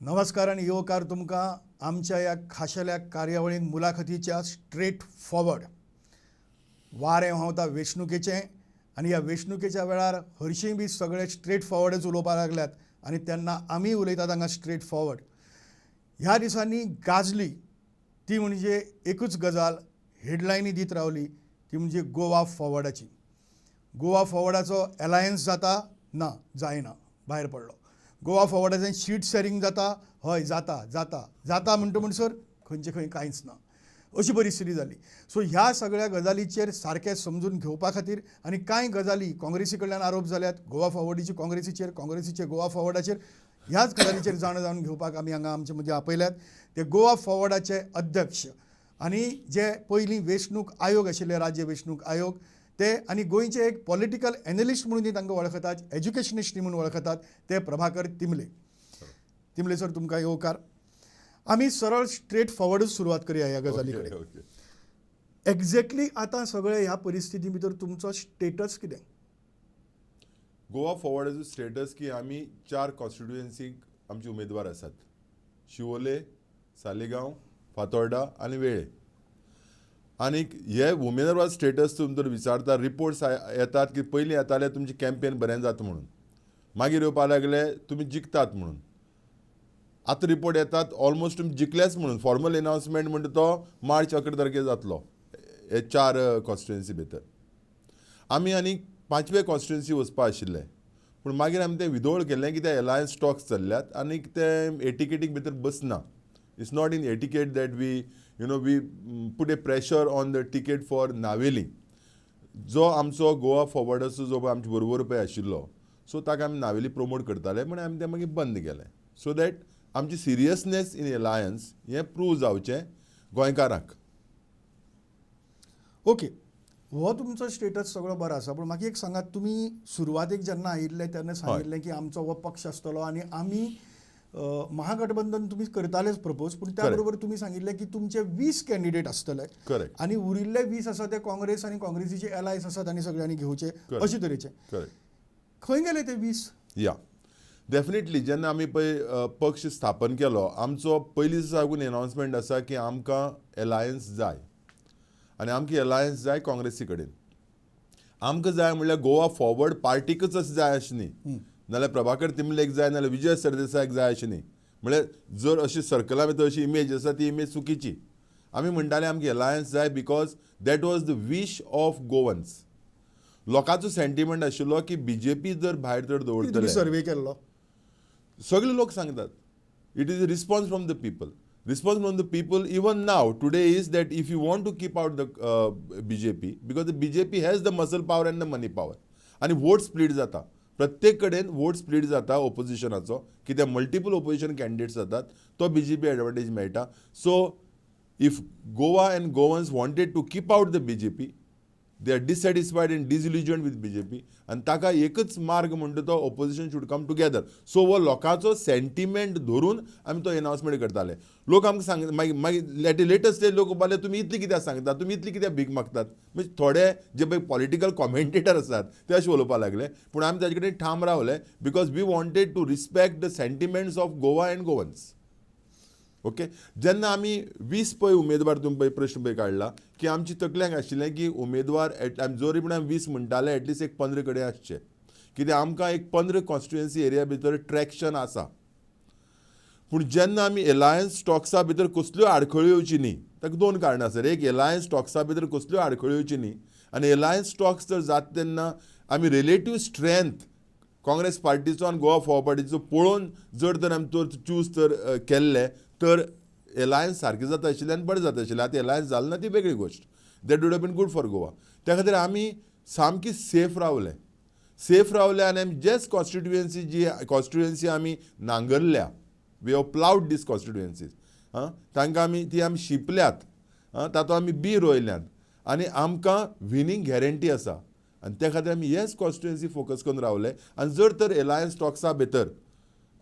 नमस्कार आणि येवकार तुमकां आमच्या ह्या खाशेल्या कार्यावळीक मुलाखतीच्या स्ट्रेट फॉरवर्ड वारें व्हांवता वेंचणुकेचें आनी ह्या वेंचणुकेच्या वेळार हरशीं बी सगळे स्ट्रेट फॉरवर्डच उलोवपाक लागल्यात आनी तेन्ना आमी उलयतात हांगा स्ट्रेट फॉरवर्ड. ह्या दिसांनी गाजली ती म्हणजे एकूच गजाल हेडलायनी दीत रावली ती म्हणजे गोवा फॉरवर्डाची. गोवा फॉरवर्डाचो अलायन्स जाता ना जायना भायर पडलो. गोवा फॉरवर्डाचें शीट शेअरिंग जाता हय जाता जाता जाता म्हणटा म्हणसर खंयचे खंय कांयच ना अशी परिस्थिती जाली. सो ह्या सगळ्या गजालीचेर सारकें समजून घेवपा खातीर आनी कांय गजाली काँग्रेसी कडल्यान आरोप जाल्यात गोवा फॉरवर्डीचे काँग्रेसीचे गोवा फॉरवर्डाचेर. ह्याच गजालीचेर जाणून घेवपाक आमी हांगा आमचे मदीं आपयल्यात ते गोवा फॉरवर्डाचे अध्यक्ष आनी जे पयलीं वेंचणूक आयोग आशिल्ले राज्य वेंचणूक आयोग ते आनी गोंयचे एक पॉलिटिकल एनालिस्ट म्हणून तांकां वळखतात, एज्युकेशनिस्ट म्हणून वळखतात ते प्रभाकर तिंबले. तिंबले सर तुमकां येवकार. आमी सरळ स्ट्रेट फॉरवर्डच सुरवात करया ह्या गजाली कडेन. एक्झॅक्टली आतां सगळे ह्या परिस्थिती भितर तुमचो स्टेटस कितें? गोवा फॉरवर्डाचो स्टेटस की आमी 4 कॉन्स्टिट्युएन्सीक आमचे उमेदवार आसात. शिवोले, सालेगांव, फातोर्डा आनी वेळे. आनीक हे उमेदवार स्टेटस तुमी जर विचारता रिपोर्ट्स येतात की पयलीं येताले तुमचें कॅम्पेन बरें जाता म्हणून, मागीर येवपा लागले तुमी जिखतात म्हणून. आतां रिपोर्ट येतात ऑलमोस्ट तुमी जिखलेच म्हणून. फॉर्मल अनावन्समेंट म्हणटा तो मार्च 11 तारखेर जातलो हे 4 कॉन्स्टिट्युएन्सी भितर. आमी आनीक 5वे कॉन्स्टिट्युएन्सी वचपा आशिल्ले पूण मागीर आमी तें विदोळ केल्लें की ते अलायन्स टॉक्स चल्ल्यात आनीक ते एटिकेटीक भितर बसना. It's not in a ticket that we put a pressure on the ticket for Navelim. जो आमचो गोवा फॉरवर्डाचो जो आमचे बरोबर पळय आशिल्लो सो ताका आमी नावेली प्रमोट करताले म्हण आमी तें मागीर बंद केलें सो दॅट आमची सिरियसनेस इन अलायन्स हें प्रूव जावचें गोंयकारांक. ओके, हो तुमचो स्टेटस सगळो बरो आसा पूण म्हाका एक सांगात तुमी सुरवातेक जेन्ना आयिल्ले तेन्ना सांगिल्लें की आमचो हो पक्ष आसतलो आनी आमी महागठबंधन तुम्ही करतालेच प्रपोज पूण त्या बरोबर तुम्ही सांगिल्लें की तुमचे 20 कॅन्डिडेट आसतले करेक्ट आनी उरिल्ले 20 आसा ते काँग्रेस आनी काँग्रेसीचे एलायन्स आसात आनी सगळ्यांनी घेवचे अशे तरेचे. खंय गेले ते 20? या डेफिनेटली जेन्ना आमी पळय पक्ष स्थापन केलो आमचो पयलीं साकून अनावन्समेंट आसा की आमकां एलायन्स जाय आनी आमकां एलायन्स जाय काँग्रेसी कडेन. आमकां जाय म्हणल्यार गोवा फॉरवर्ड पार्टीकच अशें जाय अशें न्ही, नाल्यार प्रभाकर तिंबलेक जाय नाल्यार विजय सरदेसायक जाय अशें न्ही. म्हळ्यार जर अशी सर्कला भितर अशी इमेज आसा ती इमेज चुकीची. आमी म्हणटाले आमकां एलायन्स जाय because that was the wish of Goans. लोकांचो सेंटिमेंट आशिल्लो की BJP जर भायर जर दवरतले. सर्वे केल्लो सगळे लोक सांगतात it is a response from the people. Response from the people even now today is that if you want to keep out the BJP because the BJP has the muscle power and the money power आणि vote split जाता प्रत्येक कडेन vote split जाता ओपोजिशनाचो कित्याक multiple opposition candidates जातात तो BJP advantage मेळटा. So if Goa and Goans wanted to keep out the BJP they are dissatisfied and disillusioned with BJP आनी ताका एकच मार्ग म्हणटा तो opposition should come together. So हो लोकांचो सेंटिमेंट धरून आमी तो अनावन्समेंट करताले. लोक आमकां सांग मागीर लेटस्ट स्टेज लोक बाले तुमी इतली कित्याक सांगता तुमी इतली कित्याक भीक मागतात म्हणजे थोडे जे पळय पॉलिटिकल कॉमेंटेटर आसात ते अशें उलोवपाक लागले पूण आमी ताजे कडेन ठाम रावले because we wanted to respect the sentiments of Goa and Goans. Okay, जेन्ना आमी 20 पळय उमेदवार तुमी पळय प्रश्न पळय काडला की आमची तकल्यांक आशिल्लें की उमेदवार जोरी म्हणून 20 म्हणटाले एटलिस्ट एक 15 कडेन आसचे कित्याक आमकां एक 15 कॉन्स्टिट्युएन्सी एरिया भितर ट्रॅक्शन आसा. पूण जेन्ना आमी एलायन्स टॉक्सा भितर कसल्यो आडखळ्यो येवची न्ही ताका 2 कारणां आसात. एक एलायन्स टॉक्सा भितर कसल्यो आडखळ्यो येवची न्ही आनी एलायन्स टॉक्स जर जाता तेन्ना आमी रिलेटीव स्ट्रेंथ काँग्रेस पार्टीचो आनी गोवा फॉरवर्ड पार्टीचो पळोवन जर तर आमी तर चूज तर केल्ले तर एलायन्स सारकें जाता आशिल्लें आनी बरें जाता आशिल्लें. आतां एलायन्स जालें ना ती वेगळी गोश्ट. That would have been good for Goa. त्या खातीर आमी सामकी सेफ रावले आनी आमी जेच कॉन्स्टिट्युएन्सी आमी नांगरल्या वी हॅव प्लावड दीस कॉन्स्टिट्युएन्सीज तांकां ती आमी शिंपल्यात तातूंत आमी बी रोयल्यात आनी आमकां विनींग गॅरंटी आसा आनी त्या खातीर आमी हेच कॉन्स्टिट्युएन्सी फोकस करून रावले. आनी जर तर एलायन्स टॉक्सा भितर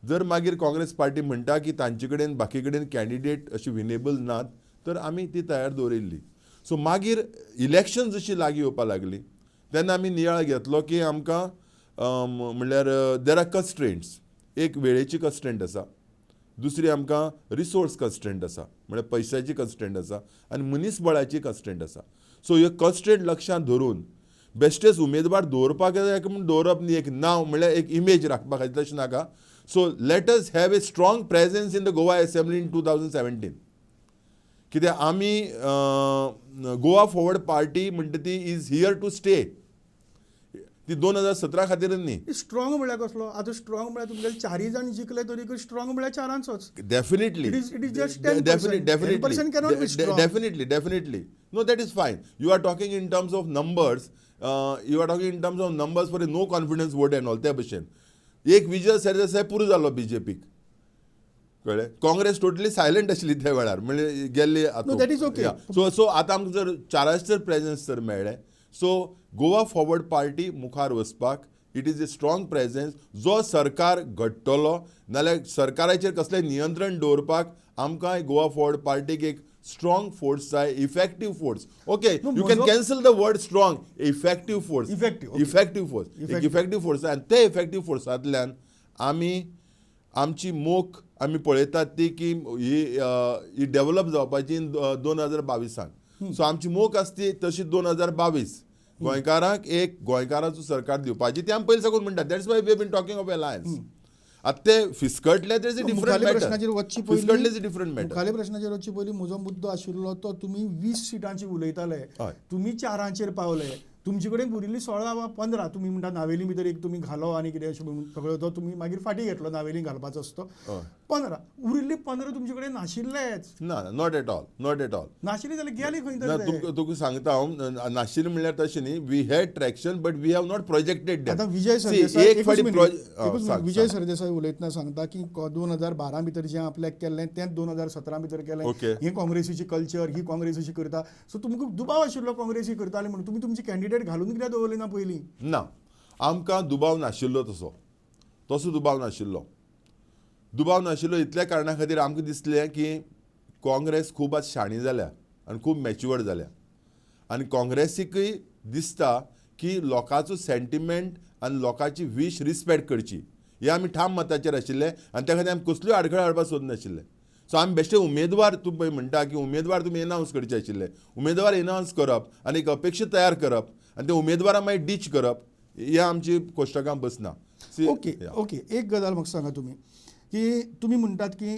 जर मागीर काँग्रेस पार्टी म्हणटा की तांचे कडेन बाकी कडेन कॅन्डिडेट अशी विनेबल नात तर आमी ती तयार दवरिल्ली. सो मागीर इलेक्शन जशी लागीं येवपाक लागली तेन्ना आमी नियाळ घेतलो की आमकां म्हणल्यार देर आर कन्स्ट्रेंट्स. एक वेळेची कन्स्ट्रेंट आसा, दुसरी आमकां रिसोर्स कन्स्ट्रेंट आसा म्हणजे पयशाची कन्स्ट्रेंट आसा आनी मनीसबळाची कन्स्ट्रेंट आसा. सो ह्यो कन्स्ट्रेंट लक्षांत धरून बेश्टेच उमेदवार दवरपाक एक म्हूण दवरप न्ही, एक नांव म्हणल्यार एक इमेज राखपा खातीर तशें नाका. So let us have a strong presence in the Goa assembly in 2017. कित्याक आमी गोवा फॉरवर्ड पार्टी म्हणटा ती इज हियर टू स्टे. ती 2017 खातीर न्ही. स्ट्रॉंग म्हळ्यार कसलो? आतां स्ट्रॉंग म्हळ्यार तुमगेले 4 जाण जिखले तरी स्ट्रॉंग म्हळ्यार 4चोच. Definitely. It is just 10%. 10% cannot be strong. Definitely. No, that is fine. You are talking in terms of numbers. You are talking in terms of numbers for a no confidence vote and all त्या भशेन. एक विजय सरदेसाय पुरो जालो बीजेपीक. कळ्ळें? Congress totally silent आशिल्ली त्या वेळार म्हणजे गेल्ली. No, that is okay. So आतां आमकां जर 4 जर प्रेझन्स जर मेळ्ळें, सो गोवा फॉरवर्ड पार्टी मुखार वचपाक it is a strong presence. जो सरकार घडटलो नाल्यार सरकाराचेर कसलें नियंत्रण दवरपाक आमकां गोवा फॉरवर्ड पार्टीक एक स्ट्रॉंग फोर्स जाय, effective force. Okay, you can cancel the word strong. Effective force. Effective force. एक इफेक्टीव फोर्स आनी ते इफेक्टीव फोर्सांतल्यान आमी आमची मोख आमी पळयतात ती की ही डेव्हलप जावपाची 2022. सो आमची मोख आसती तशी 2022 गोंयकारांक एक गोंयकाराचो सरकार दिवपाची. ती आमी पयलीं साकून म्हणटात. That's why we have been talking of alliance. आतां ते फिसकटले तेज अ डिफरंट मॅटर. फिसकटले इज अ डिफरंट मॅटर. मुखाल्या प्रश्नाचेर वच्चे पयलीं म्हजो मुद्दो आशिल्लो तो तुमी 20 सिटांची उलयताले, तुमी 4चेर पावले. तुमचे कडेन उरिल्ली 16 वा 15 तुमी म्हणटा नावेली भितर एक तुमी घालो आनी कितें अशें म्हणून सगळो तो तुमी मागीर फाटी घेतलो नावेली घालपाचो आसतो. 15 उरिल्ली 15 तुमचे कडेन नाशिल्लेच. ना, नॉट एट ऑल. नाशिल्ली जाल्यार गेली खंय तर. तुका सांगता हांव नाशिल्ली म्हणल्यार तशें न्ही. We had traction but we have not projected that. आतां विजय सरदेसाय उलयतना सांगता की 2012 भितर जें आपल्याक केल्लें तें 2017 भितर केलें. ही काँग्रेसीची कल्चर, ही काँग्रेसीची करता. सो तुमकां दुबाव आशिल्लो काँग्रेसी करताली म्हणून तुमी तुमची कॅन्डिडेट घालून कित्याक दवरली ना पयलीं? ना, आमकां दुबाव नाशिल्लो तसो दुबाव नाशिल्लो. इतल्या कारणा खातीर आमकां दिसलें की काँग्रेस खूब आज शाणी जाल्या आनी खूब मॅच्युअर्ड जाल्या आनी काँग्रेसीकय दिसता की लोकांचो सेंटिमेंट आनी लोकांची वीश रिस्पेक्ट करची हे आमी ठाम मताचेर आशिल्ले आनी त्या खातीर आमी कसल्योय आडखळ हाडपाक सोदनाशिल्ले. सो आमी बेश्टे उमेदवार तूं पळय म्हणटा की उमेदवार तुमी एनावन्स करचे आशिल्ले. उमेदवार एनावन्स करप आनी एक अपेक्षा तयार करप आनी ते उमेदवारां मागीर डीच करप हे आमची कोश्टकां बसना. ओके, एक गजाल म्हाका सांगा तुमी की तुमी म्हणटात की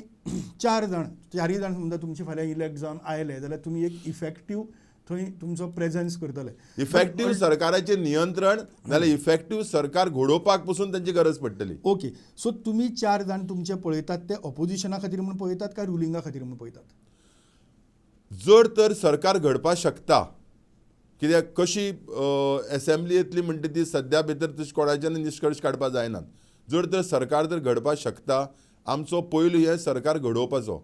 4 जाण समजा तुमचे फाल्यां इलेक्ट जावन आयले जाल्यार तुमी एक इफेक्टीव थंय तुमचो प्रेझन्स करतले. इफेक्टीव सरकाराचेर नियंत्रण नाल्यार इफेक्टीव सरकार घडोवपाक पसून तांची गरज पडटली. ओके, सो तुमी 4 जाण तुमचे पळयतात ते ऑपोजिशना खातीर म्हणून पळयतात काय रुलिंगा खातीर म्हणून पळयतात? जर तर सरकार घडपाक शकता कित्याक कशी असेंब्ली येतली म्हणटा ती सद्या भितर तशें कोणाच्यान निश्कर्श काडपाक जायना. जर तर सरकार जर घडपाक शकता आमचो पयलो हे सरकार घडोवपाचो.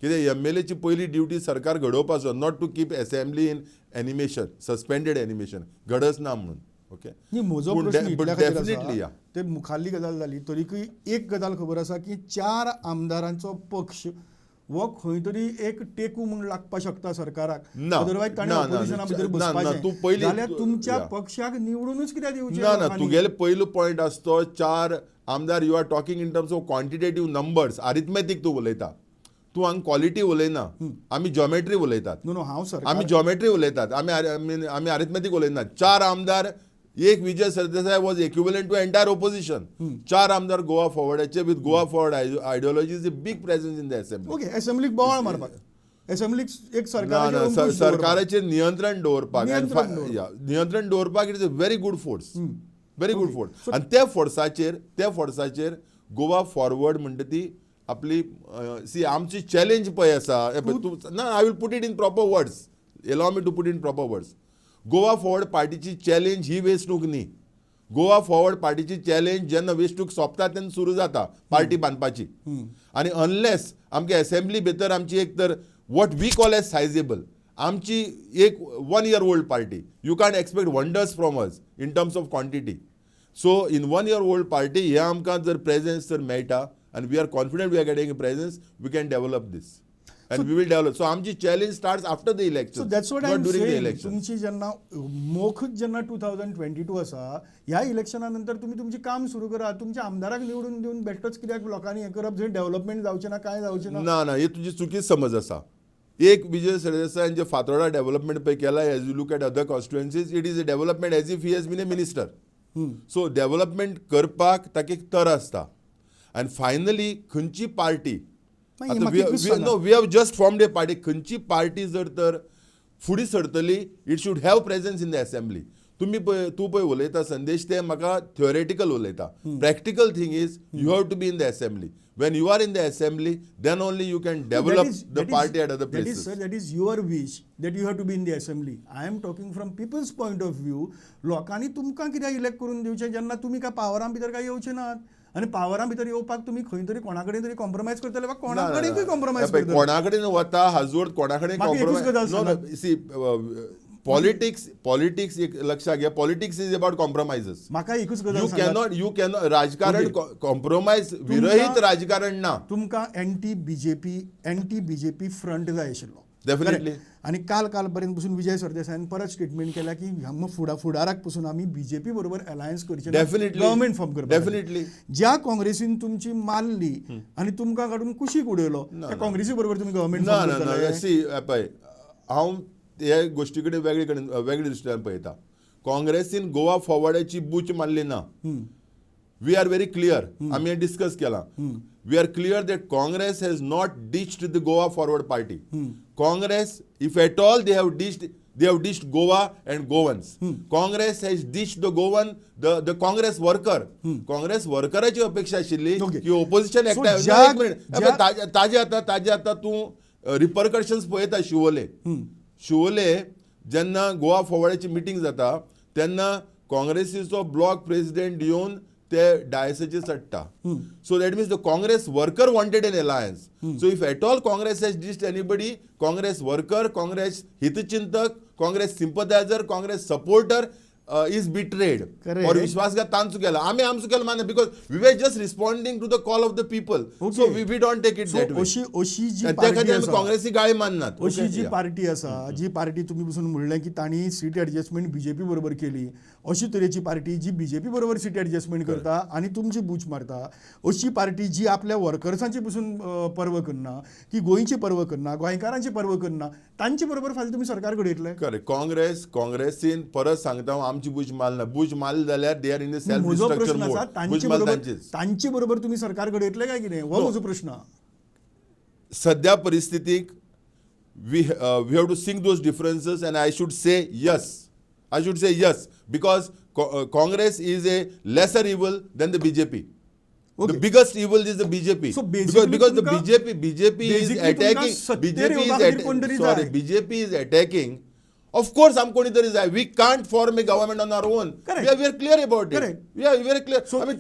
कित्याक MLAची पयली ड्युटी सरकार घडोवपाचो, not to keep assembly in animation, suspended animation घडच ना म्हणून. ओके, म्हजो प्रश्न इतल्या खातीर डेफिनेटली आसा, ते मुखाल्ली गजाल जाली तरीकय एक गजाल खबर आसा की 4 आमदारांचो पक्ष वो खंय तरी एक टेकू म्हूण लागपाक शकता सरकाराक. अदरवायज ताणें ऑपोजिशना भितर बसपाचें जाल्यार तुमच्या पक्षाक निवडूनच कित्याक दिवचें ना. तुगेले पयलो पॉयंट आसा तो 4 आमदार. You are talking in terms of quantitative numbers, arithmetic तूं उलयता. तूं हांगा क्वॉलिटी उलयना, आमी जॉमेट्री उलयतात. आमी जॉमेट्री उलयतात, आमी अरिथमॅटीक उलयनात. 4 आमदार, एक Vijay Sardesai was equivalent to entire opposition. 4 आमदार गोवा फॉरवर्डाचे with Goa Forward ideology is a big presence in the assembly. Okay, असेंब्लीक बोवाळ मारपाक, असेंब्लीक एक सरकाराचेर नियंत्रण दवरपाक it is a very good force. आनी त्या फोर्साचेर गोवा फॉरवर्ड म्हणटा ती आपली आमची चॅलेंज पळय आसा. ना, I will put it in proper words. Allow me to put in proper words. Goa forward पार्टीची चॅलेंज ही वेंचणूक न्ही. गोवा फॉरवर्ड पार्टीची चॅलेंज जेन्ना वेंचणूक सोंपता तेन्ना सुरू जाता पार्टी बांदपाची. आनी अनलेस आमगे असेंब्ली भितर आमची एक तर वॉट वी कॉल एज सायजेबल आमची एक 1 year old party, you can't expect wonders from us in terms of quantity. So in 1 year old party हे आमकां जर प्रेझन्स जर मेळटा and we are confident we are getting a presence, we can develop this. and we will develop. So आमची challenge starts after the election, so that's what I not am during the saying. election. तुमची जेन्ना मोखच जेन्ना 2022 आसा, ह्या इलेक्शना नंतर तुम्ही तुमचे काम सुरू करा. तुमच्या आमदाराक निवडून दिवन बेश्टोच कित्याक लोकांनी हे करप, जंय डेव्हलपमेंट जावचें ना, काय जावचें ना. ना हे तुझी चुकीच समज आसा. एक विजय सरदेसाय जे फातोर्डा डेव्हलपमेंट पळय केला, as you look at other constituencies, it is a development as if he has been a minister. So development करपाक ताका एक तर आसता. आनी फायनली खंयची पार्टी, मागीर म्हाका एकूच सांगा. We have just formed a party, खंयची पार्टी जर तर फुडें सरतली, it should have presence in the assembly. तूं पळय उलयता संदेश, ते म्हाका थियोरेटिकल उलयता. Practical thing is you have to be in the assembly. When you are in the assembly, then only you can develop the party at other places. That is your wish that you have to be in the assembly. I am talking from people's point of view. लोकांनी तुमकां कित्याक elect करून दिवचें जेन्ना तुमी काय पावरां भितर काय येवचे नात. आनी पावरां भितर येवपाक तुमी खंय तरी कोणा कडेन तरी कॉम्प्रोमायज करतले वा कोणा कडेनूय कॉम्प्रोमायज करतले. कोणा कडेन वता हाजोड, कोणा कडेन म्हाका एकूच गजाल कॉम्प्रोमायज. सी पॉलिटिक्स एक लक्षात घ्या, पॉलिटिक्स इज अबाउट कॉम्प्रोमायझेस. म्हाका एकूच गजाल यू कॅनॉट राजकारण कॉम्प्रोमायज विरहीत राजकारण ना. तुमकां एंटी बीजेपी फ्रंट जाय आशिल्लो. डेफिनेटली. आणि काल पर्यंत पासून विजय सरदेसायान परत स्टेटमेंट केला की फुडाराक पासून आम्ही बीजेपी बरोबर अलायन्स करचे, गव्हर्नमेंट फॉर्म करपाक. डेफिनेटली. ज्या काँग्रेसीन तुमची मारली आणि तुमकां काडून कुशीक उडयलो, त्या काँग्रेसी बरोबर तुम्ही गव्हर्नमेंट फॉर्म करतले. सी पळय, हांव ह्या गोष्टी कडेन वेगळे दृश्टीन पळयता. काँग्रेसीन गोवा फॉरवर्डाची बूच मारली ना. We are very clear. आम्ही हे डिस्कस केला. We are clear that Congress has not ditched the Goa Forward Party. Congress, if at all they have ditched Goa and Goans. Congress has ditched the Goan, the Congress worker. Congress workeraची अपेक्षा आशिल्ली की opposition एकठांय. ताजे आता तूं repercussions पळयता. शिवोले जेन्ना Goa फॉरवर्डाची meeting जाता तेन्ना काँग्रेसीचो ब्लॉक प्रेसिडेंट येवन ते डायसाचेर चडटा. So that means the Congress worker wanted an alliance. So if at all Congress has dissed anybody, Congress worker, Congress हितचिंतक, Congress sympathiser, Congress supporter is betrayed or विश्वासघात तांचो केला. आम्ही आमचो केला मान्य, because we were just responding to the call of the people. So we don't take it that way. अशी जी party आसा, काँग्रेसी गाळी माननात. अशी जी पार्टी आसा, जी पार्टी तुम्ही बसून म्हणलें की तांणी सीट एडजस्टमेंट बीजेपी बरोबर केली, अशी तरेची पार्टी जी बीजेपी बरोबर सीट एडजस्टमेंट करता आणि तुमची बूच मारता, अशी पार्टी जी आपल्या वर्कर्सांची बसून पर्व करना, की गोंयची पर्व करना, गोंयकारांची पर्व करना, तांचे बरोबर फाल्यां तुम्ही सरकार कडेन येतले. करेक्ट. काँग्रेसीन परत सांगता आमची बूच मारना. बूच मारली जाल्यार they are in the self म्हजो डिस्ट्रक्शन प्रश्न मोड. आसा, तांची बरोबर तुम्ही सरकार कडेन येतले काय कितें, हो म्हजो प्रश्न. सद्या परिस्थितीक we have to sink those differences, and I should say yes, because Congress is a lesser evil than the BJP. Okay. The biggest evil is the BJP. So because the BJP is attacking. Of course, we can't form a government on our own. Correct. We are clear about it. Correct. We are very clear. I mean,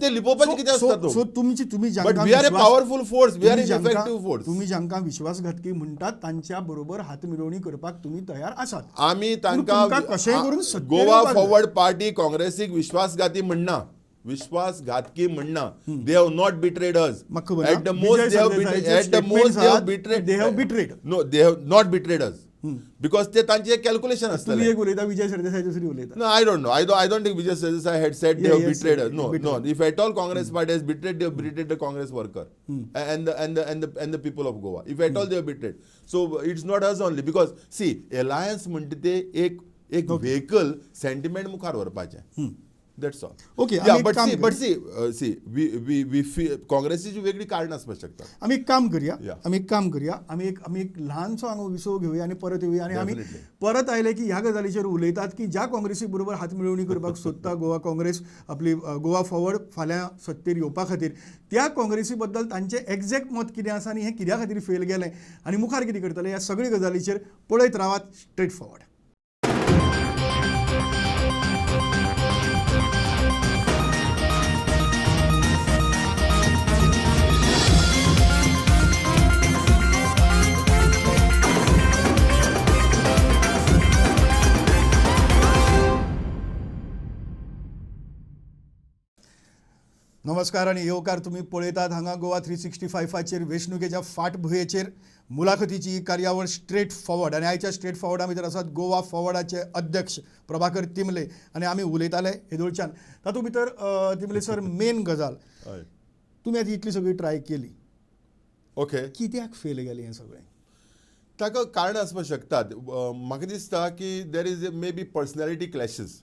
but we are a powerful force. We are an effective force. तुम्ही जांकां विश्वासघातकी म्हणटात तांच्या बरोबर हातमिळवणी करपाक तुम्ही तयार आसात. आम्ही तांकां कशेंय करून गोवा फॉरवर्ड पार्टी काँग्रेसीक विश्वासघाती म्हणना. विश्वासघातकी म्हणना. They have not betrayed us. At the most they have betrayed. No, they have not betrayed us. Because ते तांचे एक कॅल्क्युलेशन असतं. तुम्ही एक उलयता, विजय सरदेसाय दुसरी उलयता. No, I don't know. I don't think Vijay Sardesai had said they have betrayed us. No. If at all Congress party has betrayed, they have betrayed the Congress worker and the people of Goa. If at all they have betrayed. So it's not us only, because see, alliance म्हणते ते एक vehicle sentiment मुखार व्हरपाचें. That's all. Okay. Yeah, but see, we feel काँग्रेसीची वेगळी कारणां आसपाक शकतात. आम्ही एक काम करूया. आम्ही एक ल्हानसो हांगा विसव घेवया आणि परत येवया. आणि आम्ही परत आयले की ह्या गजालीचेर उलयतात की ज्या काँग्रेसी बरोबर हातमिळवणी करपाक सोदता गोवा काँग्रेस, आपली गोवा फॉरवर्ड फाल्यां सत्तेर येवपा खातीर, त्या काँग्रेसी बद्दल तांचें एक्झॅक्ट मत कितें आसा आनी हें कित्या खातीर फेल गेलें आनी मुखार कितें करतले, ह्या सगळ्या गजालीचेर पळयत रावात स्ट्रेट फॉरवर्ड. नमस्कार आणि येवकार तुम्ही पळयतात हांगा गोवा 365चेर वेंचणुकेच्या फाटभुंयेचेर मुलाखतीची ही कार्यावळ स्ट्रेट फॉवर्ड आणि आयच्या स्ट्रेट फॉवर्डा भितर आसात गोवा फॉवर्डाचे अध्यक्ष प्रभाकर तिमले आणि आमी उलयताले येदोळच्यान तातूंत भितर तिमले सर मेन गजाल हय तुमी आतां इतली सगळी ट्राय केली ओके कित्याक फेल गेलें हें सगळें ताका कारण आसपाक शकतात म्हाका दिसता की there is may be personality क्लॅशीस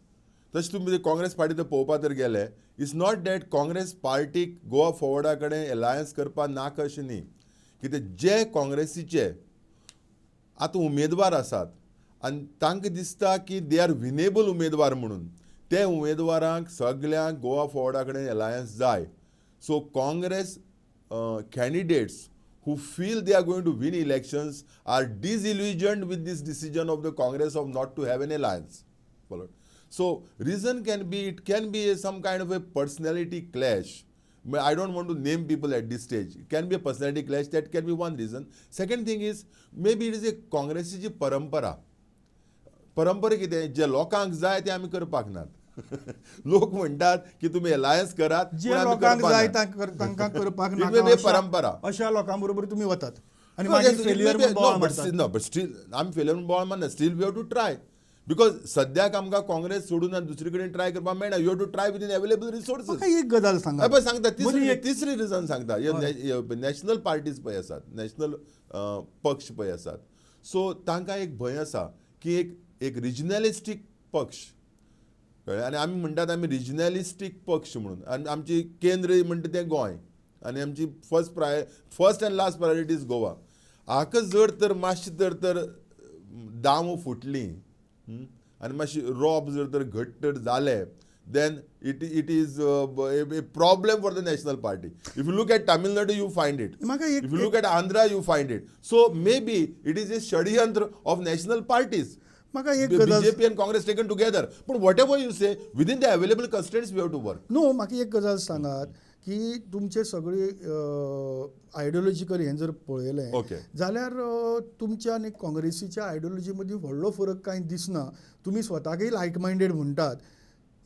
तशें तुमी काँग्रेस पार्टी तर पळोवपाक तर गेले इट्स नॉट डॅट काँग्रेस पार्टीक गोवा फॉवर्डा कडेन एलायन्स करपा नाका अशें न्ही कित्याक जे काँग्रेसीचे आतां उमेदवार आसात आनी तांकां दिसता की दे आर विनेबल उमेदवार म्हणून ते उमेदवारांक सगळ्यांक गोवा फॉवर्डा कडेन एलायन्स जाय so Congress candidates who feel they are going to win elections are disillusioned with this decision of the Congress of not to have an alliance. Followed. So reason can be, it can be some kind of a personality clash. I don't want to name people at this stage. It can be a personality clash. That can be one reason. Second thing is maybe it is a Congressची परंपरा. परंपरा कितें जे लोकांक जाय ते आमी करपाक नात. लोक म्हणटात की तुम्ही अलायन्स करात जे लोकांक जाय तांकां करपाक नाका परंपरा अशा लोकां बरोबर तुमी वतात आनी मागीर फेल्युअर म्हणून बोवाळ मारतात. नो बट स्टील आमी फेल्युअर म्हणून बोवाळ मारना still we have to try because सद्याक आमकां काँग्रेस सोडून आनी दुसरे कडेन ट्राय करपाक मेळना you have to try with in available resources. म्हाका एक गजाल सांगा पळय सांगता तिसरी रिजन सांगता नॅशनल पार्टीज पळय आसात नॅशनल पक्ष पळय आसात सो तांकां एक भंय आसा की एक रिजनलिस्टीक पक्ष कळ्ळें आनी आमी म्हणटात आमी रिजनलिस्टीक पक्ष म्हणून आनी आमची केंद्र म्हणटा तें गोंय आनी आमची first end last priority is Goa हाका जर तर मातशी तर दामो फुटली आनी मातशी रोप जर तर घट्ट तर जालें then it is a problem for the national party. If you look at Tamil Nadu, you find it. If you look at Andhra, you find it. So maybe it is a षडयंत्र of national parties. BJP and Congress taken together. But whatever you say, within the available constraints, we have to work. No म्हाका एक गजाल सांगात की तुमचे सगळे ideological हें जर पळयलें जाल्यार तुमच्या आनी काँग्रेसीच्या आयडियोलॉजी मदीं व्हडलो फरक कांय दिसना तुमी स्वताकय लायक मायंडेड म्हणटात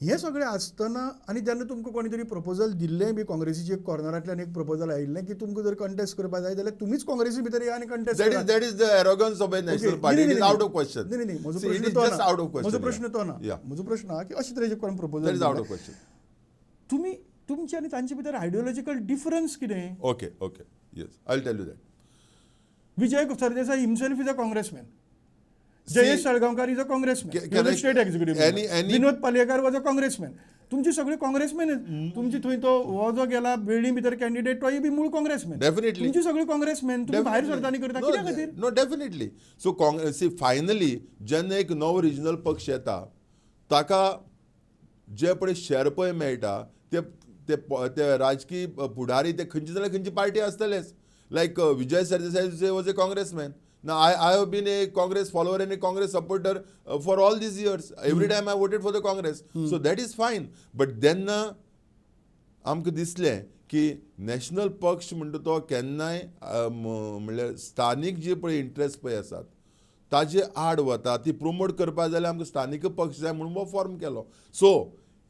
हें सगळें आसतना आनी जेन्ना तुमकां कोणी तरी प्रपोजल दिल्लें बी काँग्रेसीचे एक कॉर्नरांतल्यान एक प्रपोजल आयिल्लें की तुमकां जर कंटेस्ट करपाक जाय जाल्यार तुमीच काँग्रेसी भितर या आनी contest that is the arrogance of a national party. It is out of question. नाही म्हजो प्रश्न तो ना म्हजो प्रश्न हा की अशे तरेचे कोण proposal That is out of question. तुमी तुमचे आनी तांचे भितर आयडियोलॉजिकल डिफरन्स कितें Okay. Yes, I'll tell you that. Vijay Sardesai himself is a Congressman Jayesh Salgaonkar is a Congressman state executive Vinod Palyekar was a Congressman तुमची सगळी काँग्रेसमॅन तुमची थंय तो हो जो गेला बिल्डींग भितर कॅन्डिडेट तोय बी मूळ काँग्रेसमॅन Definitely. तुमची सगळी काँग्रेसमॅन तुम्ही भायर सरतानी करता कित्या खातीर No, definitely. So Congress, finally, जेन्ना एक नवो रिजनल पक्ष येता ताका जे पळय शेअर पळय मेळटा ते राजकीय पुढारी ते खंयची जाल्यार खंयची पार्टी आसतलेच like Vijay Sardesai was a Congressman Now, I have been a Congress follower and a Congress supporter for all these years. Every time I voted for the Congress. So that is fine. But then आमकां दिसलें की national पक्ष म्हणटा तो केन्नाय म्हणल्यार स्थानीक जे पळय इंट्रस्ट पळय आसात ताजे आड वता ती प्रमोट करपा जाल्यार आमकां स्थानीक पक्ष जाय म्हणून हो फॉर्म केलो सो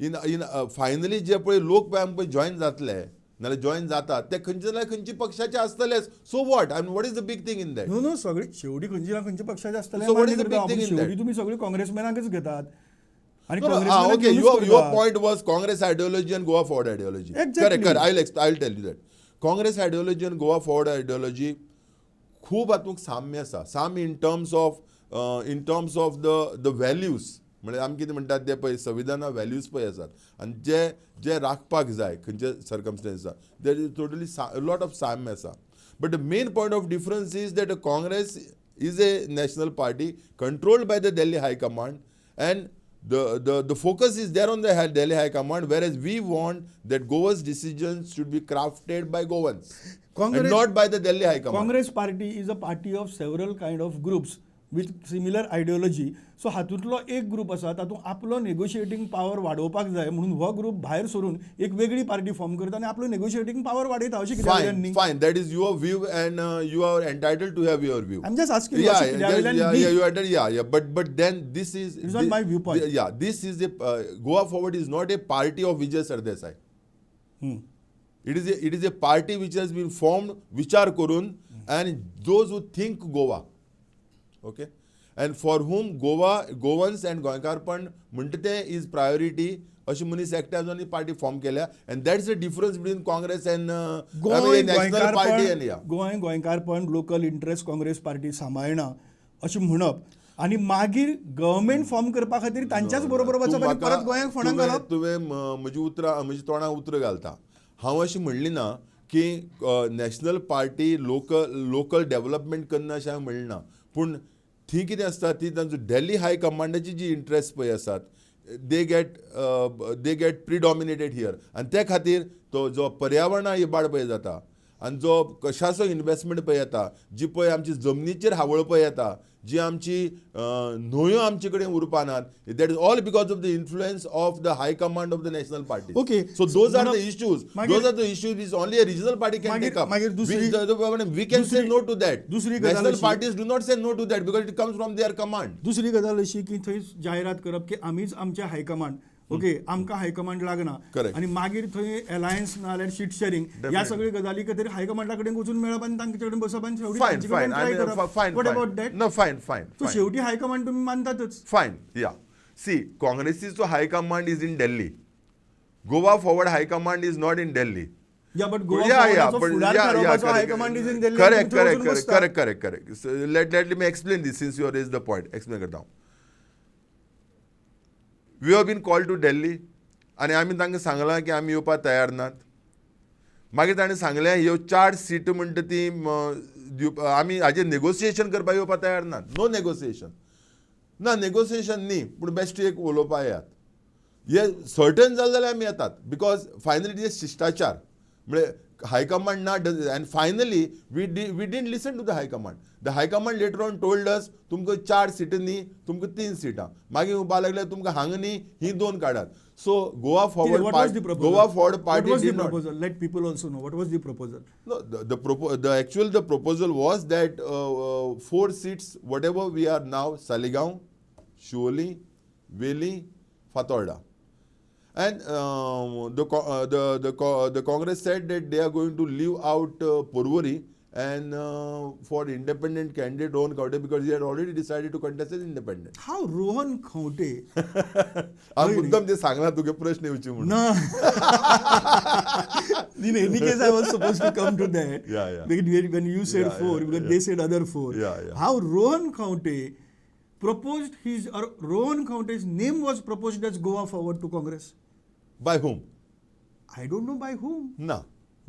इन फायनली जे पळय लोक पळय आमकां जॉयन जातले नाल्यार जॉयन जातात ते खंयचे जाल्यार खंयची पक्षाचे आसतलेच so what I what is the big thing in that no सगळी शेवटी खंयची ना खंयची पक्षाचे आसतले So what is the big thing in that? शेवटी तुमी सगळी काँग्रेसमॅनाकच घेतात आणि Okay, your point was Congress ideology and Goa forward ideology. Exactly. Correct. I'll tell you that. Congress ideology and Goa forward ideology खूब हातूंत साम्य आसा साम्य in terms of the values म्हणजे आमी कितें म्हणटात ते पळय संविधाना व्हॅल्यूज पळय आसात आनी जे राखपाक जाय खंयचे सर्कमस्टन्स आसा there is totally lot of साम्य आसा but the main point of difference is that Congress is a national party controlled by the Delhi high command and the focus is there on the Delhi High Command, whereas we want that Goa's decisions should be crafted by Goans and not by the Delhi High Command. Congress party is a party of several kind of groups with similar ideology. So हातूंतलो एक group आसा तातूंत आपलो negotiating power वाडोवपाक जाय म्हणून हो group भायर सरून एक वेगळी पार्टी फॉर्म करता आणि आपलो नेगोशिएटिंग पावर वाडयता अशें कित्याक Fine, that is your view and you are entitled to have your view. I'm just asking but then this is it's not my viewpoint. This is Goa Forward is not a party of Vijay Sardesai. It is a party which has been formed विचार करून and those who think Goa. Okay? And for whom Goans and गोंयकारपण म्हणटा ते is priority अशी मनीस एकट्या जावन party form केल्या and that's the difference between Congress and national party and yeah. गोंयकारपण लोकल इंटरेस्ट काँग्रेस पार्टी सांबाळना अशें म्हणप आनी मागीर गव्हर्मेंट फॉर्म करपा खातीर तांच्याच बरोबर वचप आनी परत गोंयांक फंडाक घालप. तुवें म्हजी तोंडां उतर घालता. हांव अशें म्हणली ना की नॅशनल पार्टी लोकल डेव्हलपमेंट करना अशें हांवें म्हणलें ना. पूण थंय कितें आसता ती तांचो दिल्ली हाय कमांडाची जी इंट्रस्ट पळय आसात दे गेट प्रिडॉमिनेटेड हियर आनी त्या खातीर तो जो पर्यावरणा इबाड पळय जाता आनी जो कशाचो इन्वेस्टमेंट पळय येता जी पळय आमची जमनीचेर हावळ पळय येता जी आमची न्हंयो आमचे कडेन उरपानात that is all because of the influence of the high command of the national party. Okay. So those are the issues is only a regional party can take up. We can say no to that. National parties do not say no to that because it comes from their command. दुसरी गजाल अशी की थंय जायरात करप की आमीच आमचे हायकमांड ओके आमकां हायकमांड लागना आनी मागीर थंय अलायन्स ना जाल्यार सीट शेअरिंग ह्या सगळ्यो गजाली खातीर हायकमांडा कडेन वचून मेळप आनी तांचे कडेन बसप आनी शेवटी तांचे कडेन ट्राय करप. What about that? No fine so शेवटी हायकमांड तुमी मानतातच. फायन या सी काँग्रेसीचो high command is in Delhi. Goa Forward high command is not in Delhi. Yeah, but Goa फुडार थारोवपाचो high command is in Delhi. Correct. So let me explain this since you raised the point. Explain करता. We have been called to Delhi आणि आम्ही तांकां सांगलां की आमी येवपाक तयार नात. मागीर ताणें सांगलें ह्यो 4 सीट म्हणटा ती आमी हाजेर नेगोसिएशन करपाक येवपाक तयार नात. नो नेगोसिएशन ना नेगोसिएशन न्ही पूण बेश्टी एक उलोवपाक येयात. हे सर्टन जालें जाल्यार आमी येतात बिकॉज फायनली ते शिश्टाचार म्हणजे हायकमांड ना and finally we didn't listen to the high command. The high command later on told us तुमकां 4 सीटां न्ही तुमकां 3 सीटां मागीर उबा लागल्यार तुमकां हांगा न्ही ही 2 काडात. So Goa Forward party did not. Let people also know what was the proposal. No, the proposal was that 4 seats whatever we are now Saligaon, Shuoli, Veli, Fatorda. And the Congress said that they are going to leave out Porvorim and for independent candidate Rohan Khaunte because he had already decided to contest as independent. How Rohan Khaunte? हांव मुद्दम ते सांगला तुगे प्रश्न येवचे म्हणून. No. In any case, I was supposed to come to that. Yeah. Because when you said 4, because they said other 4. Yeah. How Rohan Khaunte proposed Rohan Khaunte's name was proposed as Goa Forward to Congress. By whom? I don't know by whom. No.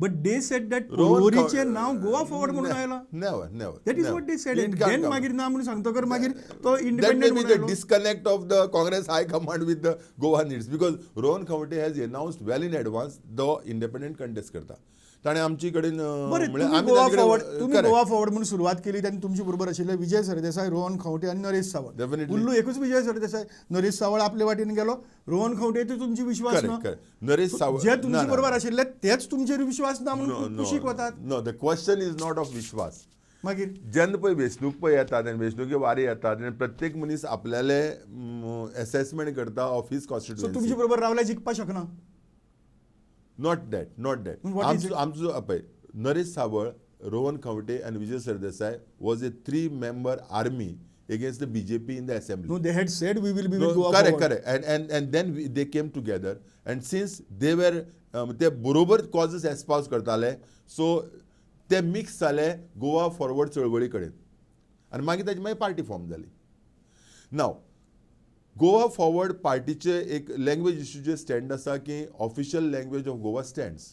But they said that Porvoriचे नाव Goa Forward म्हणून आयला. Never. That is what they said. And then मागीर ना म्हणून सांगतो कर मागीर तो That may independent be the म्हणून disconnect of the Congress High Command with the Goa needs because Rohan Khaunte has announced well in advance the independent contest करता. ताणे आमची कडेन तुम्ही गोवा फॉरवर्ड म्हणून सुरुवात केली त्यांनी तुमच्या बरोबर आशिल्ले विजय सरदेसाय, रोहन खंवटे आणि नरेश सावळ. उल्लू एकूच विजय सरदेसाय, नरेश सावळ आपल्या वाटेन गेलो. रोहन खंवटे ते तुमची विश्वास ना. नरेश सावळ जे तुमच्या बरोबर आशिल्ले तेच तुमचेर विश्वास ना म्हणून कुशीक वतात. No the question is not of विश्वास. मागीर जेन्ना पळय वेंचणूक पळय येतात आनी वेंचणुके वारी येतात आनी प्रत्येक मनीस आपल्याले असेसमेंट करता ऑफिस कॉन्स्टिट्युएन्सी. तुमच्या बरोबर रावल्यार जिखपाक शकना. नॉट दॅट आमचो पळय नरेश सावळ, Rohan Khaunte and Vijay Sardesai was a 3-member army against the BJP in the assembly. No, they had said we will be with Goa Forward. Correct. And then they came together and since they were ते बरोबर causes एस्पाउस करताले so ते mix जाले Goa forward चळवळी कडेन आनी मागीर ताची मागीर पार्टी फॉर्म जाली. नाव गोवा फॉरवर्ड पार्टीचे एक लँग्वेज इश्यूचे स्टँड आसा की official language of Goa stands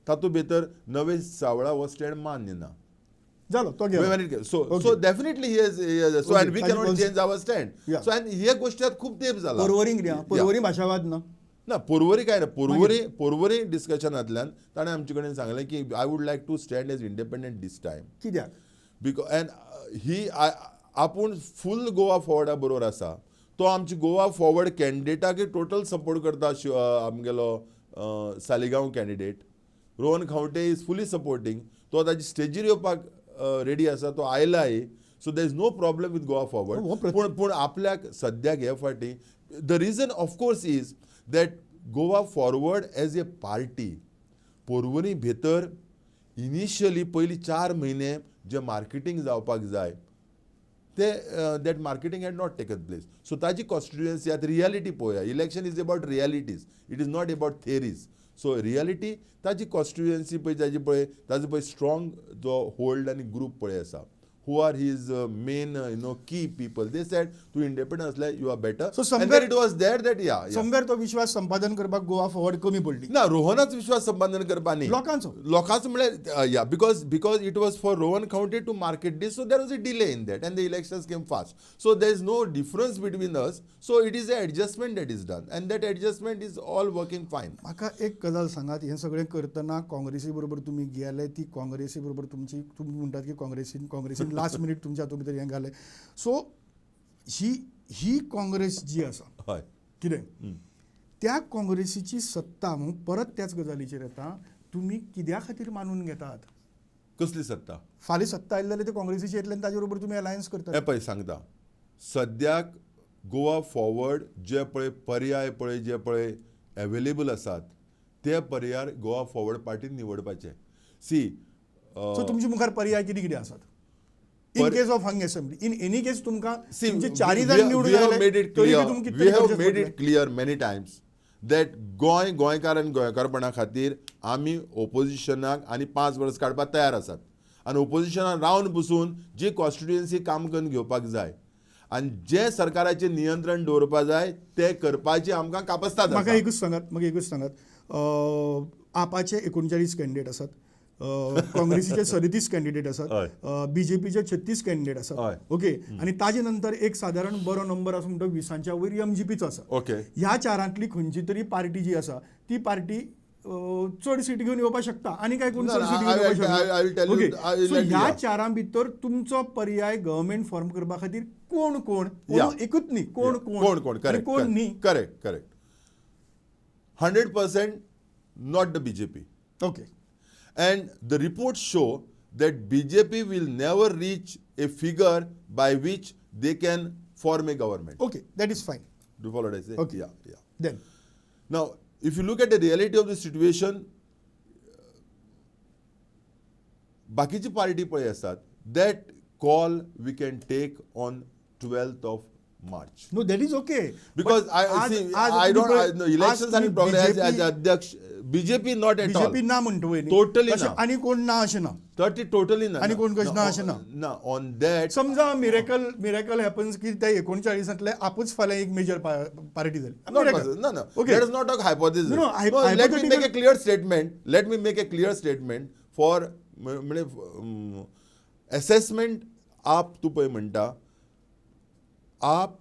तातूंत भितर नवे सावळा हो स्टँड मान्य ना. So definitely he has so and we cannot change our stand. So and हे गोष्टीत खूप तेप झाला. परवरी भाषावाद ना पोरवरी काय ना पोरवरी डिस्कशनांतल्यान ताणें आमचे कडेन सांगलें की I would like to stand as independent this time. कित्याक? बिकॉज एंड ही आपूण फूल गोवा फॉरवर्डा बरोबर आसा. तो आमची गोवा फॉरवर्ड कॅन्डिडेटाक टोटल सपोर्ट करता आमगेलो Saligao candidate. Rohan Khaunte is fully supporting. तो ताची स्टेजीर येवपाक रेडी आसा. तो आयलाय. So there is no problem with Goa Forward. पूण आपल्याक सद्याक हे फाटी the reason of course is that Goa Forward as a party Porvorim भितर इनिशियली पयलीं 4 म्हयने जे मार्केटींग जावपाक जाय ते that marketing had not taken place. So ताजी कॉन्स्टिट्युएन्सी आतां रियालिटी पळोवया. Election is about realities, it is not about theories. So reality ताजी कॉन्स्टिट्युएन्सी पळय ताजी पळय ताजो पळय स्ट्रॉंग जो होल्ड आनी ग्रूप पळय आसा. Who are his main key people? They said to independent असले you are better. So and somewhere then it was there that somewhere तो विश्वास संपादन करपाक गोवा फॉरवर्ड कमी पडली ना रोहनाच विश्वास संपादन करपा न्ही लोकांचो म्हळ्यार या because it was for Rohan County to market this, so there was a delay in that and the elections came fast. So there is no difference between us. So it is an adjustment that is done and that adjustment is all working fine. म्हाका एक गजाल सांगात, हे सगळें करतना काँग्रेसी बरोबर तुम्ही गेले, ती काँग्रेसी बरोबर तुम्ही म्हणटात की काँग्रेसीन लास्ट मिनीट तुमच्या हातूंत भितर हें घालें. सो ही काँग्रेस जी आसा हय कितें त्या काँग्रेसीची सत्ता परत त्याच गजालीचेर येता. तुमी कित्या खातीर मानून घेतात? कसली सत्ता? फाल्यां सत्ता आयली जाल्यार ते काँग्रेसीची येतले आनी ताजे बरोबर तुमी अलायन्स करतात. हे पळय सांगता सद्याक गोवा फॉरवर्ड जे पळय पर्याय पळय जे पळय अवेलेबल आसात ते पर्याय गोवा फॉरवर्ड पार्टीन निवडपाचे. सो तुमचे मुखार पर्याय कितें कितें आसात? In case of hung assembly, in any case तुमकां तुमचे चारय जाण निवडून आयले तरी तुमकां कितें we have made it clear many times that गोंयकार आनी गोंयकारपणा खातीर आमी ओपोजिशनाक आनी 5 वर्स काडपाक तयार आसात आनी ओपोजिशनाक रावन बसून जी कॉन्स्टिट्युएन्सी काम करून घेवपाक जाय आनी जे सरकाराचेर नियंत्रण दवरपाक जाय ते करपाची आमकां कापास्ताद आसा. म्हाका एकूच सांगात आपाचे 39 कॅन्डिडेट आसात, काँग्रेसीचे 37 कॅन्डिडेट आसात, बीजेपीचे 36 कॅन्डिडेट आसात. ओके आनी ताजे नंतर एक सादारण बरो नंबर आसा म्हणटा 20च्या वयर एमजीपीचो आसा. ओके ह्या चारांतली खंयची तरी पार्टी जी आसा ती पार्टी चड सीट घेवन येवपाक शकता आनी काय कोण चड सीट घेवन येवपाक शकता. ओके सो ह्या चारां भितर तुमचो पर्याय गव्हर्नमेंट फॉर्म करपा खातीर कोण एकूच न्ही कोण न्ही. Correct 100% not the BJP. Okay And the reports show that BJP will never reach a figure by which they can form a government. Okay, that is fine. Do you follow what I say? Okay. Yeah. Then, Now, if you look at the reality of the situation, बाकीची party पळय आसात, that call we can take on 12th of March. no, that is okay. Because I don't elections and progress as अध्यक्ष BJP not at all. BJP ना म्हणतो Totally ना. आणि कोण ना अशें ना. Totally ना. आणि कोण कशें ना अशें ना. ना on that. समजा मिरेकल हॅपन्स की त्या 39तले आपूच फाल्यां एक मेजर पार्टी जाली. No. Okay. Let us not talk hypothesis. No, let me make a clear statement. Let me make a clear statement for assessment. आप तू पळय म्हणटा आप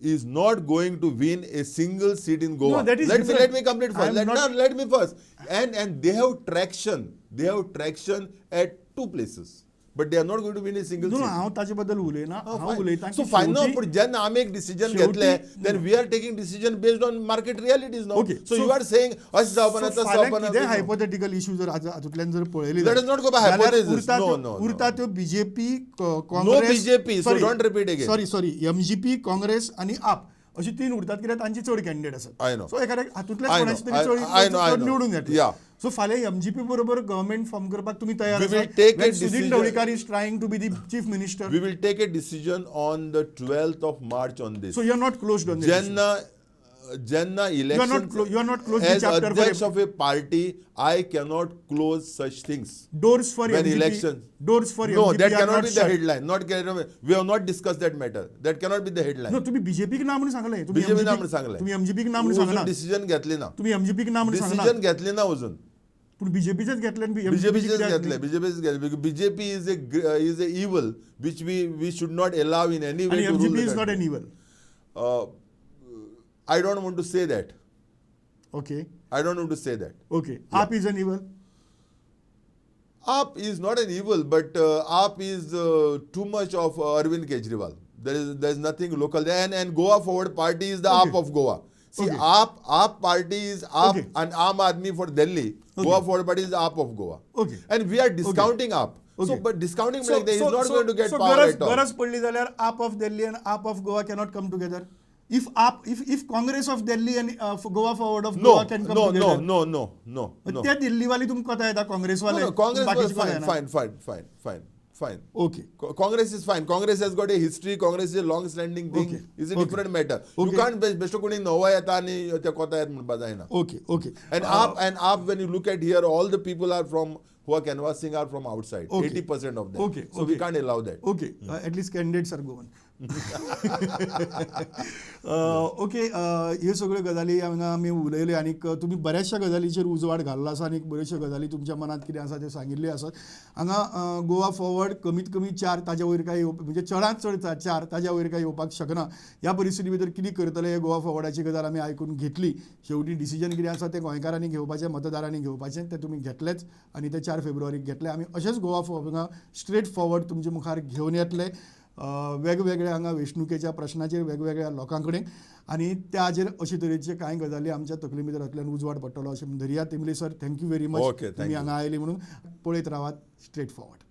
is not going to win a single seat in Goa. No, that is let me complete first. Let me first. And they have traction. They have traction at 2 places. But they are not going to win a single seat. हांव ताचे बद्दल उलयना. हांव उलयतां So fine now, but जेन्ना आमी एक decision घेतले, then we are taking decision based on market realities now. Okay. So you are saying अशें जावपाना तशें जावपाना. कितें हायपोथेटिकल इश्यू जर हातूंतल्यान जर पळयली Let us not go by hypothesis. No. उरता त्यो BJP No Congress BJP. So don't repeat again. Sorry MGP Congress आणि आप अशी 3 उरतात कित्याक तांची चड कॅन्डिडेट आसात. I know. सो एखाद्या हातूंतल्या I know. कोणाची तरी I know. चड निवडून येतले. Yeah. सो फाल्यां एमजीपी बरोबर गव्हर्नमेंट फॉर्म करपाक तुम्ही तयार We will आसात. take a When Sudhir decision. Dhavalikar is trying to be the chief minister. We will take a decision on the 12th of March on this. So you are not closed on this issue. Jenna election you are not closed the as chapter for adhyaksh of a party, I cannot close such things. Doors for when MGP, elections. Doors for No, MGP that are cannot not be the shut. headline. We have not discussed that matter. That cannot be the headline. No, तुम्ही BJP के नाम म्हणून सांगले. BJP नाम म्हणून सांगले. तुम्ही MGP के नाम म्हणून सांगना. डिसिजन घेतले ना. तुम्ही एमजीपी के नाम म्हणून सांगना. डिसिजन घेतले ना अजून. पण बीजेपीचेच घेतले आणि बीजेपीचेच घेतले. बीजेपीचेच घेतले. BJP is a evil which we should not allow in any way to rule the MGP is not country. an evil. I don't want to say that. Okay. I don't want to say that. Okay. AAP is an evil. AAP is not an evil, but AAP is too much of Arvind Kejriwal. There is nothing local there. And Goa Forward Party is the AAP of Goa. See, AAP party is AAP and Aam Aadmi for Delhi. Goa Forward Party is the AAP of Goa. Okay. And we are discounting AAP. Okay. So, but discounting like that is not going to get so power at all. गरज पडली जाल्यार AAP of Delhi and AAP of Goa cannot come together. if Congress of Delhi and Goa Forward of No, Goa can come no, together. no. ते दिल्लीवाली तुमकां कोता येता काँग्रेसवाले No, Congress was बाकीचे कोता fine, येना. fine. Okay. Congress is fine. Congress has got a history. Congress is a long-standing thing. Okay. It's a Okay. different matter. You Okay. can't बेश्टो कोणी नवा येता आणि त्या कोता येत म्हणपा जायना. Okay. And AAP, when you look at here, all the people are from who are canvassing are from outside. Okay. 80% of them. Okay. So we can't allow that. Okay. At least candidates are going. Okay ह्यो सगळ्यो गजाली हांगा आमी उलयल्यो आनी तुमी बऱ्याचशा गजालीचेर उजवाड घाल्लो आसा आनी बऱ्योचश्यो गजाली तुमच्या मनात कितें आसा त्यो सांगिल्ल्यो आसात. हांगा गोवा फॉरवर्ड कमीत कमी 4 ताज्या वयर काय म्हणजे चडांत चड 4 ताज्या वयर काय येवपाक शकना. ह्या परिस्थिती भितर कितें करतले हे गोवा फॉरवर्डाची गजाल आमी आयकून घेतली. शेवटी डिसिजन कितें आसा तें गोंयकारांनी घेवपाचें, मतदारांनी घेवपाचें, तें तुमी घेतलेंच आनी तें 4 फेब्रुवारीक घेतलें. आमी अशेंच गोवा हांगा स्ट्रेट फॉरवर्ड तुमचे मुखार घेवन येतले वेगवेगळ्या हांगा वेंचणुकेच्या प्रश्नाचेर वेगवेगळ्या लोकां कडेन आनी त्या हाजेर अशे तरेचे कांय गजाली आमच्या तकले भितरांतल्यान उजवाड पडटलो अशें धरया. तेमले sir thank you very much Okay, thank तुमी you. हांगा आयले म्हणून. पळयत रावात स्ट्रेट फॉरवर्ड.